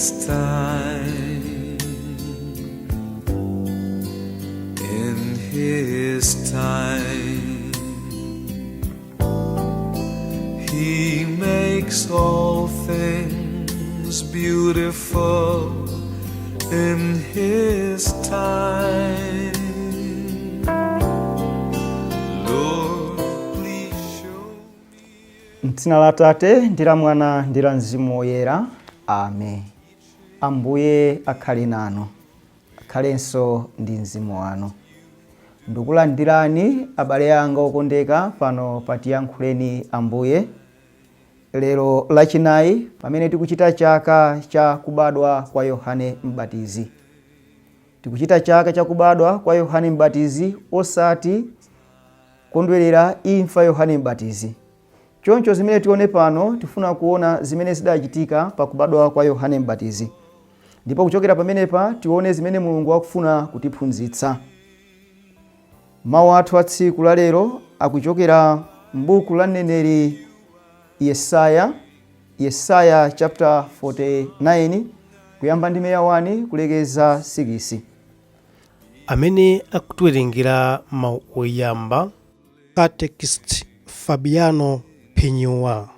his time, in his time, he makes all things beautiful in his time. Lord, please show me. M'dzina la Tate ndi la Mwana ndi la Mzimu Woyera. Amen. Ambuye akhale nanu, akhalenso ndi mzimu wanu. Ndikulandirani abale anga okondeka pano patiyankhuleni Ambuye. Lero lachinayi pamene tikuchita chaka cha kubadwa kwa Yohane Mbatizi. Tikuchita chaka cha kubadwa kwa Yohane Mbatizi osati kondwerera imfa Yohane Mbatizi. Choncho zimene tione pano tifuna kuona zimene zidachitika pa kubadwa kwa Yohane Mbatizi. Ndipo kuchokera pamenepa tione zimene Mulungu akufuna kutiphunzitsa. Mawu athu a tsiku la lero akuchokera m'buku la mneneri Yesaya chapter 49 kuyamba ndime ya 1 kulekeza 6. Amene akutiwerengera mawu oyamba Catechist Fabiano Penyua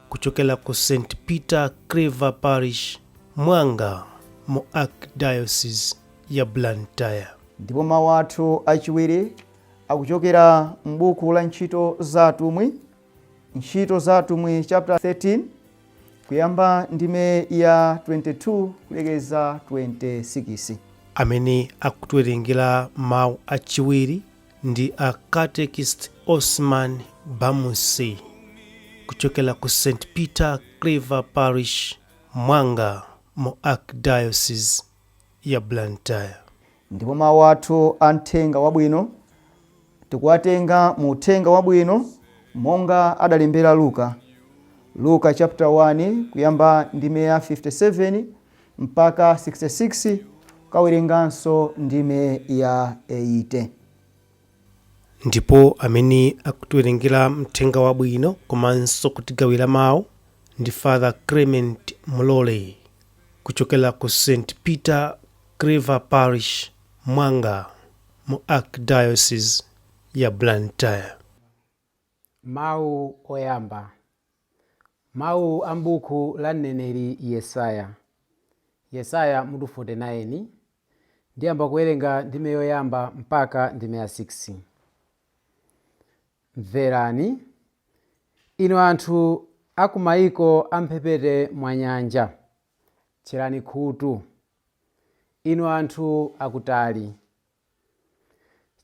kuchokera ku St. Peter Clever Parish, Mwanga, mu Archdiocese ya Blantyre. Ndipo mawu athu achiwiri akuchokera m'buku la ntchito za atumwi chapter 13 kuyamba ndime ya 22 kulekeza 26. Amene akutiwerengera mawu achiwiri ndi a Catechist Osman Bamuse kuchokera ku St. Peter Clever Parish, Mwanga, mu Archdiocese ya Blantyre. Ndipo mawu athu a mthenga wabwino tikuwatenga mu uthenga wabwino monga adalembera Luka chapter 1 kuyamba ndime ya 57 mpaka 66 kawerenganso ndime ya 80. Ndipo amene akutiwerengera mthenga wabwino komanso kutigawira mawu ndi Father Clement Mulole kuchokera ku St. Peter Clever Parish, Mwanga, mu Archdiocese ya Blantyre. Mawu oyamba. Mawu a m'buku la mneneri Yesaya mutu 49 ndiyamba kuwerenga ndime yoyamba mpaka ndime ya 6. Mverani, inu anthu akumayiko amphepete mwa nyanja, tcherani khutu, inu anthu akutali.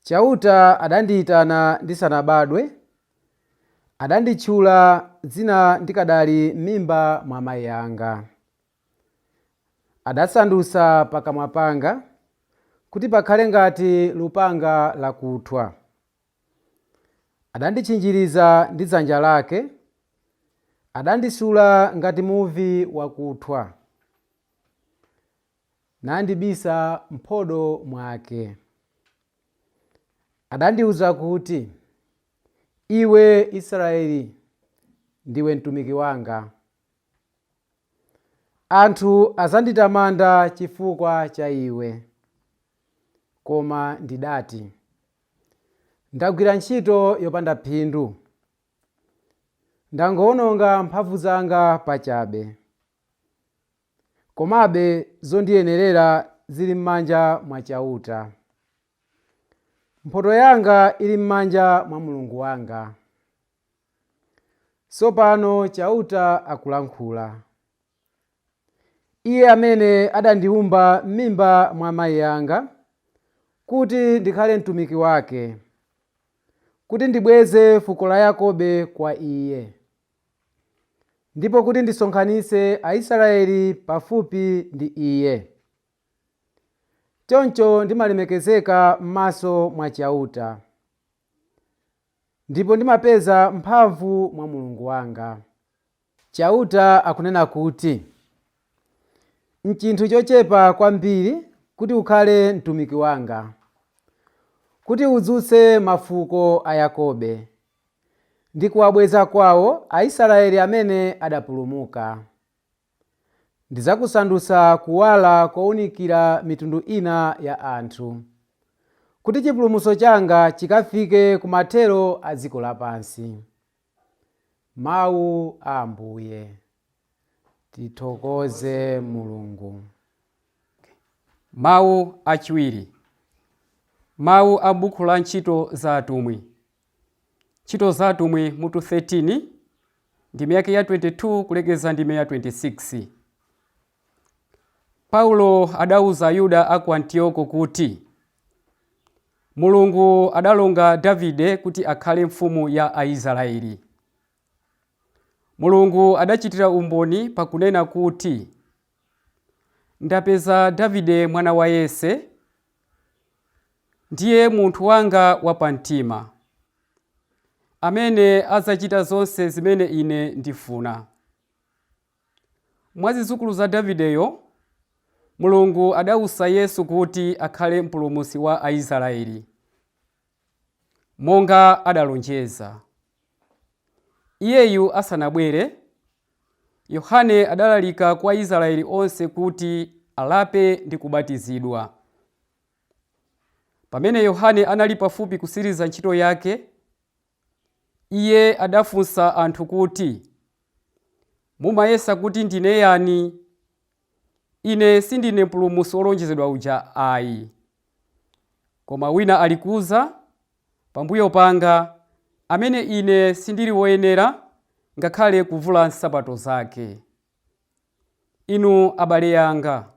Chauta adandiyitana ndisanabadwe, adanditchula dzina ndikadali m'mimba mwa amayi anga. Adasandutsa pakamwa panga kuti pakhale ngati lupanga lakuthwa. Adanditchinjiriza ndi dzanja lake, adandisula ngati muvi wakuthwa, nandibisa mphodo mwake. Adandiwuza kuti, iwe Israeli, ndiwe mtumiki wanga. Anthu azanditamanda chifukwa cha iwe. Koma ndidati, ndagwira ntchito yopanda phindu, ndangowononga mphamvu zanga pachabe. Komabe zondiyenerera zili m'manja mwa chauta. Mphotho yanga ili m'manja mwa Mulungu wanga. Tsopano chauta akulankhula. Iye amene adandiwumba m'mimba mwa amayi anga kuti ndikhale mtumiki wake, kuti ndibweze fuko la Yakobe kwa iye, ndipo kuti ndisonkhanitse Aisraeli pafupi ndi iye. Choncho ndimalemekezeka m'maso mwa chauta, ndipo ndimapeza mphamvu mwa Mulungu wanga. Chauta akunena kuti, n'chinthu chochepa kwambiri kuti ukhale mtumiki wanga, kuti udzutse mafuko a Yakobe ndi kuwabweza kwawo Aisraeli amene adapulumuka. ndidzakusandutsa kuwala kowunikira mitundu ina ya anthu, kuti chipulumutso changa chikafike kumathero a dziko lapansi. Mawu a Ambuye. Tithokoze Mulungu. Mawu achiwiri. Mawu a buku la ntchito za atumwi. Ntchito za atumwi mutu 13 ndime yake ya 22 kulekeza ndime ya 26. Paulo adauza Ayuda aku Antiyoko kuti Mulungu adalonga Davide kuti akhale mfumu ya Aisraeli. Mulungu adachitira umboni pakunena kuti ndapeza Davide mwana wa Yese, ndiye munthu wanga wapamtima, amene adzachita zonse zimene ine ndifuna. Mwa zidzukulu za Davideyo, Mulungu adawusa Yesu kuti akhale mpulumutsi wa Aisraeli, monga adalonjeza. Iyeyu asanabwere, Yohane adalalika kwa Israeli onse kuti alape ndi kubatizidwa. Pamene Yohane anali pafupi kusiriza ntchito yake, iye adafunsa anthu kuti, mumayesa kuti ndine yani? Ine sindine mpulumutsi wolonjezedwa uja ayi. Koma wina alikuza pambuyo panga, amene ine sindili woyenera ngakhale kuvula nsapato zake. Inu abale anga,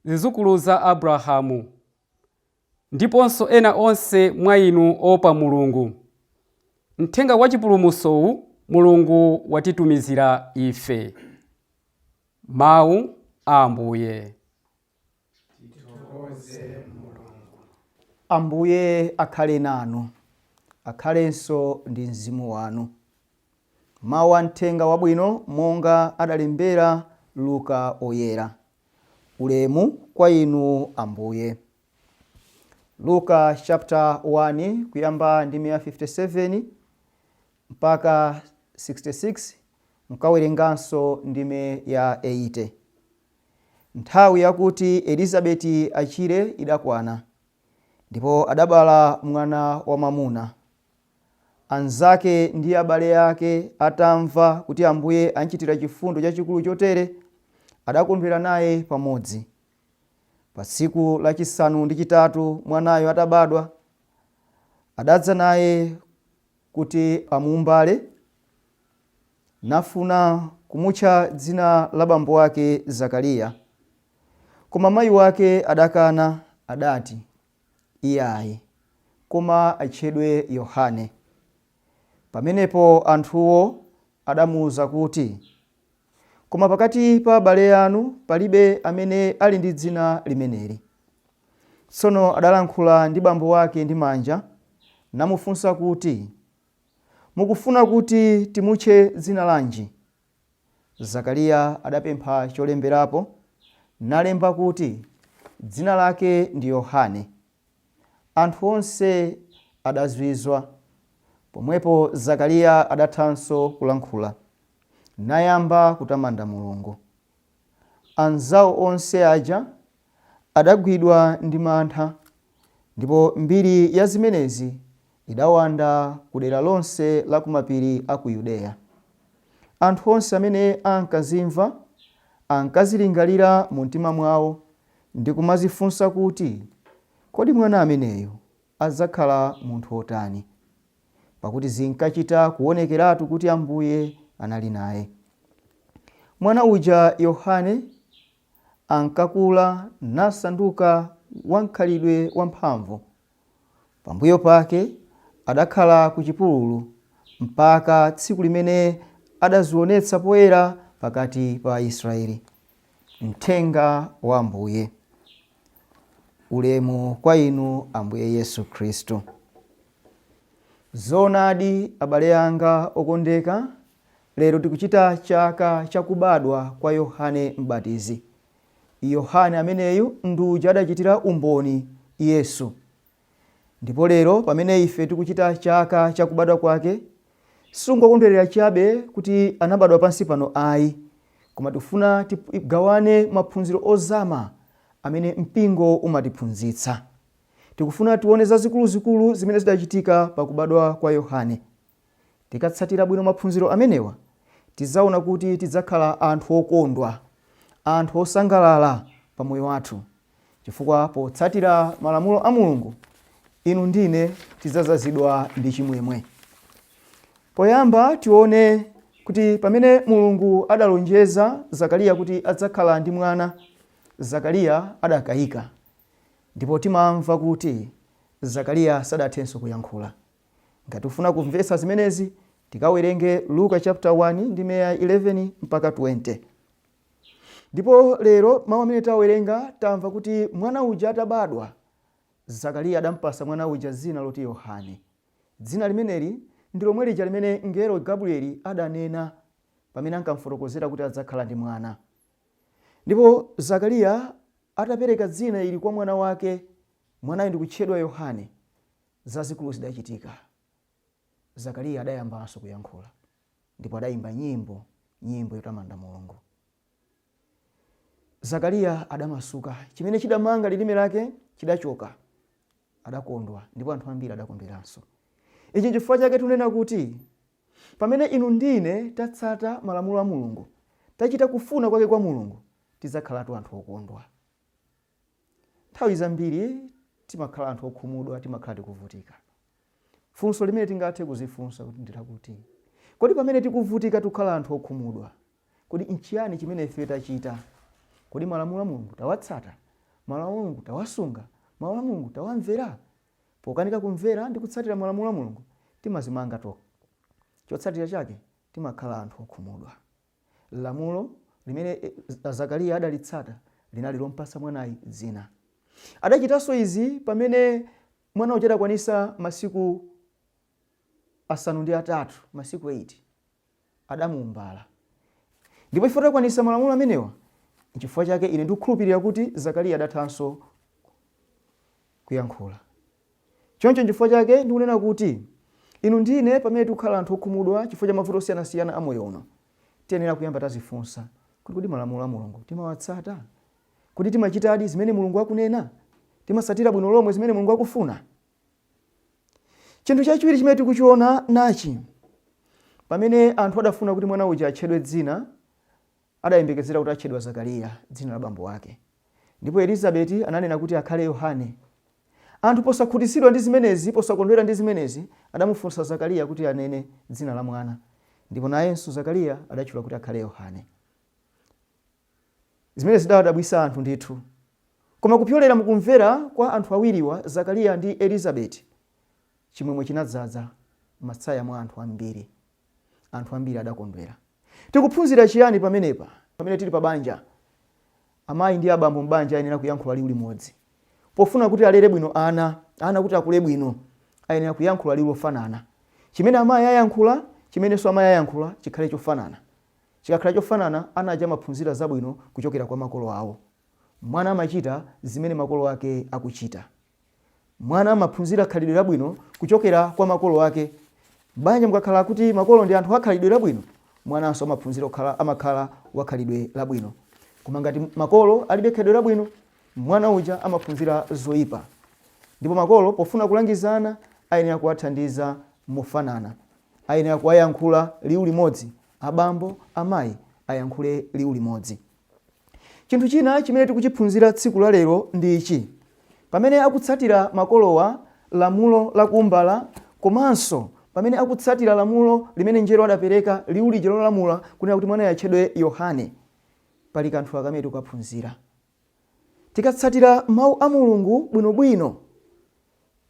zidzukulu za Abrahamu, ndiponso ena onse mwa inu opa Mulungu, mthenga wa chipulumutsowu Mulungu watitumizira ife. Mawu a Ambuye. Ambuye akhale nanu, akhalenso ndi mzimu wanu. Mawu a mthenga wabwino monga adalembera Luka oyera. Ulemu kwa inu Ambuye. Luka chapter 1 kuyamba ndime ya 57 mpaka 66, mkawerenganso ndime ya 80. Nthawi yakuti Elizabeti achire idakwana, ndipo adabala mwana wamwamuna. Anzake ndi abale ake atamva kuti Ambuye anchitira chifundo chachikulu chotere, adakondwera naye pamodzi. Pa tsiku lachisanu ndi chitatu mwanayo atabadwa, adadza naye kuti amuumbale, nafuna kumutcha dzina la bambo wake Zakariya. Koma mayi wake adakana, adati, iyayi, koma atchedwe Yohane. Pamenepo anthuwo adamuwuza kuti, koma pakati pa abale anu palibe amene ali ndi dzina limeneli. Tsono adalankhula ndi bambo wake ndi manja, namufunsa kuti, mukufuna kuti timutche dzina lanji? Zakariya adapempha cholemberapo, nalemba kuti dzina lake ndi Yohane. Anthu onse adazizwa. Pomwepo Zakariya adathanso kulankhula, nayamba kutamanda Mulungu. Anzawo onse aja adagwidwa ndi mantha, ndipo mbiri ya zimenezi idawanda ku dera lonse la kumapiri a ku Yudeya. Anthu onse amene ankazimva ankazilingalira mu mtima mwawo ndi kumazifunsa kuti, kodi mwana ameneyo adzakhala munthu wotani? Pakuti zinkachita kuonekeratu kuti Ambuye anali naye. Mwana uja Yohane ankakula nasanduka wankhalidwe wamphamvu. Pambuyo pake adakhala ku chipululu mpaka tsiku limene adazionetsa poyera pakati pa Israeli. Mthenga wa Ambuye. Ulemu kwa inu Ambuye Yesu Khristu. Zoonadi abale anga okondeka, lero tikuchita chaka chakubadwa kwa Yohane Mbatizi. Yohane ameneyu nduja adachitira umboni Yesu. Ndipo lero pamene ife tikuchita chaka chakubadwa kwake, sungokondwerera chabe kuti anabadwa pansi pano ayi, koma tifuna tigawane maphunziro ozama amene mpingo umatiphunzitsa. Tikufuna tione zazikulu zimene zidachitika pa kubadwa kwa Yohane. Tikatsatira bwino maphunziro amenewa, tizaona kuti tidzakhala anthu okondwa, anthu osangalala pa moyo wathu, chifukwa potsatira malamulo a Mulungu, inu ndine tidzazazidwa ndi chimwemwe. Poyamba tione kuti pamene Mulungu adalonjeza Zakariya kuti adzakhala ndi mwana, Zakariya adakayika. Ndipo timamva kuti Zakariya sadathenso kuyankhula. Ngati ufuna kumvetsa zimenezi, tikawerenge Luka chapter 1 ndi meya 11 mpaka 20. Ndipo lero mawu amene tawerenga tamva kuti mwana uja atabadwa, Zakariya adampasa mwana uja dzina loti Yohane. Dzina limeneli ndi lomwe lija limene mngelo Gabrieli adanena pamene ankamfotokozera kuti adzakhala ndi mwana. Ndipo Zakariya atapereka dzina ili kwa mwana wake, mwanayo ndi kutchedwa Yohane, zazikulu zidachitika. Zakariya adayambanso kuyankhula, ndipo adayimba nyimbo yotamanda Mulungu. Zakariya adamasuka, chimene chidamanga lilime lake chidachoka, adakondwa, ndipo anthu ambiri adakondweranso. Ichi chifukwa chake tunena kuti pamene inu ndine tatsata malamulo a Mulungu, tachita kufuna kwake kwa Mulungu, tidzakhalatu anthu okondwa. Nthawi zambiri timakhala anthu okhumudwa, timakhala tikuvutika. Funso limene tingathe kuzifunsa kuti ndirakuti, kodi pamene tikuvutika tukhala anthu okhumudwa, kodi nchiyani chimene ife tachita? Kodi malamulo a Mulungu tawatsata? Malamulo a Mulungu tawasunga? Malamulo a Mulungu tawamvera? Pokanika kumvera ndi kutsatira malamulo a Mulungu, timazimanga toka. Chotsatira chake, timakhala anthu okhumudwa. Lamulo limene Zakariya adalitsata linali lompasa mwanayi dzina. Adachitanso izi pamene mwana uja adakwanisa masiku 8, masiku 8, adamuumbala. Ndipo chifukwa adakwanisa malamulo amenewa, n'chifukwa chake ine ndikukhulupirira kuti Zakariya adathanso kuyankhula. Choncho n'chifukwa chake ndikunena kuti inu ndine pamene tikukhala anthu okhumudwa chifukwa cha mavuto osiyanasiyana a moyo uno, tiyenera kuyamba tazifunsa kuti kodi malamulo a Mulungu timawatsata? Kuti timachitadi zimene Mulungu akunena? Timasatira bwino lomwe zimene Mulungu akufuna? Chinthu chachiwiri chimene tikuchiona nachi, pamene anthu adafuna kuti mwana uja atchedwe dzina, adayembekezera kuti atchedwa Zakariya, dzina la bambo wake. Ndipo Elizabeti ananena kuti akhale Yohane. Anthu posakhutitsidwa ndi zimenezi, posakondwera ndi zimenezi, adamufunsa Zakariya kuti anene dzina la mwana. Ndipo nayenso Zakariya adatchula kuti akhale Yohane. Zimene zidawadabwisa anthu ndithu. Koma kupyolera mukumvera kwa anthu awiriwa, Zakariya ndi Elizabeti, chimwemwe chinadzaza m'masaya mwa anthu ambiri. Anthu ambiri adakondwera. Tikuphunzira chiyani pamenepa? Pamene tili pa banja, amayi ndi abambo m'banja ayenera kuyankhula liwu limodzi. Pofuna kuti alere bwino ana kuti akule bwino, ayenera kuyankhula liwu lofanana. Chimene amayi ayankhula, chimenenso amayi ayankhula chikhale chofanana. Chikakhala chofanana, ana aja amaphunzira zabwino kuchokera kwa makolo awo. Mwana amachita zimene makolo ake akuchita. Mwana amaphunzira khalidwe labwino kuchokera kwa makolo ake. Banja mukakhala kuti makolo ndi anthu akhalidwe labwino, mwananso amaphunzira amakhala wakhalidwe labwino. Koma ngati makolo alibe khalidwe labwino, mwana uja amaphunzira zoyipa. Ndipo makolo pofuna kulangizana ayenera kuwathandiza mofanana. Ayenera kuwayankhula liwu limodzi. Abambo, amayi ayankhule liwu limodzi. Chinthu china chimene tikuchiphunzira tsiku la lero ndi ichi. Pamene akutsatira makolowa lamulo la kuumbala, komanso pamene akutsatira lamulo limene mngelo adapereka, liwu lija lolamula kunena kuti mwana atchedwe Yohane, pali kanthu akamene tikuphunzira. Tikatsatira mawu a Mulungu bwinobwino,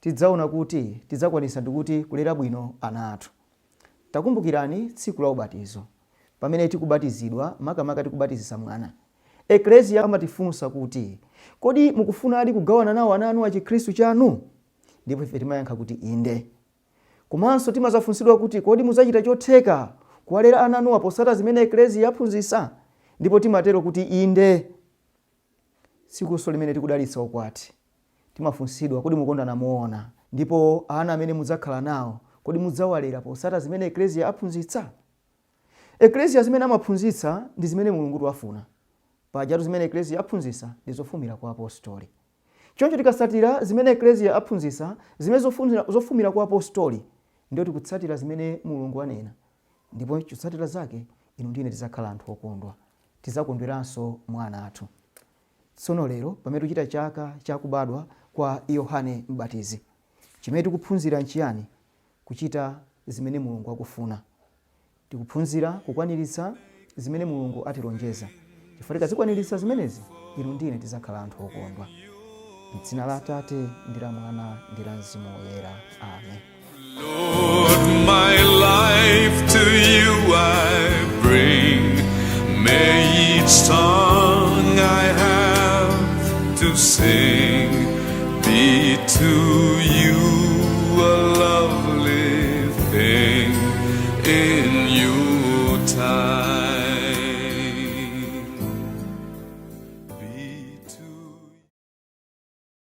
tidzaona kuti tidzakwanisa ndikuti kulera bwino ana athu. Takumbukirani tsiku la ubatizo, pamene tikubatizidwa, makamaka tikubatizisa mwana. Eklesia amatifunsa kuti, kodi mukufunadi kugawana nawo ana anu a Chikhristu chanu? Ndipo ife timayankha kuti inde. Komanso timazafunsidwa kuti kodi muzachita chotheka kuwalera ana anu posata zimene Eklesia yaphunzitsa? Ndipo timatero kuti inde. Sikuso limene tikudalitsa ukwati, timafunsidwa kodi mukondana moona, ndipo ana amene mudzakhala nawo kodi mudzawalera posata zimene Eklesia aphunzitsa? Eklesia zimene amaphunzitsa ndi zimene Mulungu wafuna. Pajatu zimene eklesia aphunzitsa ndi zofumira kwa apostoli. Choncho tikasatira zimene eklesia aphunzitsa, zimene zofumira kwa apostoli, ndio tikutsatira zimene Mulungu anena. Ndipo kutsatira zake inu ndine tizakhala anthu okondwa. Tizakondweranso mwana athu. Tsono lero pamene tuchita chaka cha kubadwa kwa Yohane Mbatizi, chimene tikuphunzira nchiyani? Kuchita zimene Mulungu akufuna. Tikuphunzira kukwaniritsa zimene Mulungu atilonjeza. Chifukwa tikazikwaniritsa zimenezi, inu ndine tizakhala anthu okondwa. M'dzina la Atate ndi la Mwana ndi la Mzimu Woyera. Amen. Lord, my life to you I bring. May each song I have to sing be to you a lovely thing in your time.